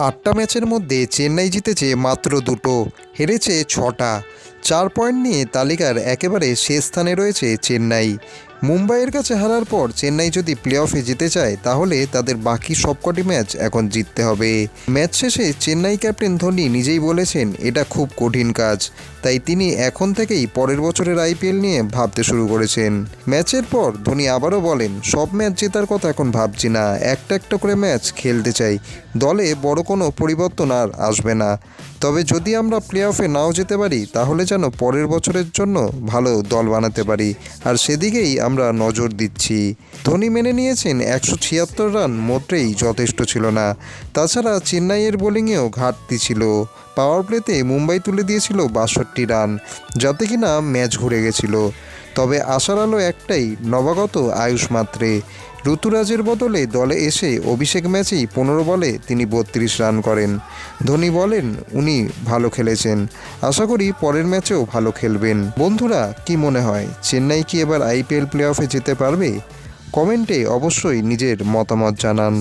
আটটা ম্যাচের মধ্যে চেন্নাই জিতেছে মাত্র দুটো, হেরেছে ছটা। 4 পয়েন্ট নিয়ে তালিকার একেবারে শেষ স্থানে রয়েছে চেন্নাই। মুম্বাইয়ের কাছে হারার পর চেন্নাই যদি প্লে অফে যেতে চায় তাহলে তাদের বাকি সবকটি ম্যাচ এখন জিততে হবে। ম্যাচ শেষে চেন্নাই ক্যাপ্টেন ধোনি নিজেই বলেছেন এটা খুব কঠিন কাজ, তাই তিনি এখন থেকেই পরের বছরের আইপিএল নিয়ে ভাবতে শুরু করেছেন। ম্যাচের পর ধোনি আবারও বলেন, সব ম্যাচ জেতার কথা এখন ভাবছি না, একটা একটা করে ম্যাচ খেলতে চাই। দলে বড় কোনো পরিবর্তন আর আসবে না, তবে যদি আমরা প্লে অফে নাও যেতে পারি তাহলে যেন পরের বছরের জন্য ভালো দল বানাতে পারি, আর সেদিকেই আমরা নজর দিচ্ছি। ধোনি মেনে নিয়েছেন 176 রান মোটেই যথেষ্ট ছিল না, তাছাড়া চেন্নাইয়ের বোলিংয়েও ঘাটতি ছিল। পাওয়ার প্লেতে মুম্বাই তুলে দিয়েছিল 62 রান, যাতে কিনা ম্যাচ ঘুরে গেছিল। তবে আশার আলো একটাই, নবাগত আয়ুষ মাত্রে। ঋতুরাজের বদলে দলে এসে অভিষেক ম্যাচেই 15 বলে তিনি 32 রান করেন। ধোনি বলেন উনি ভালো খেলেছেন, আশা করি পরের ম্যাচেও ভালো খেলবেন। বন্ধুরা, কি মনে হয় চেন্নাই কি এবার আইপিএল প্লে অফে যেতে পারবে? কমেন্টে অবশ্যই নিজের মতামত জানান।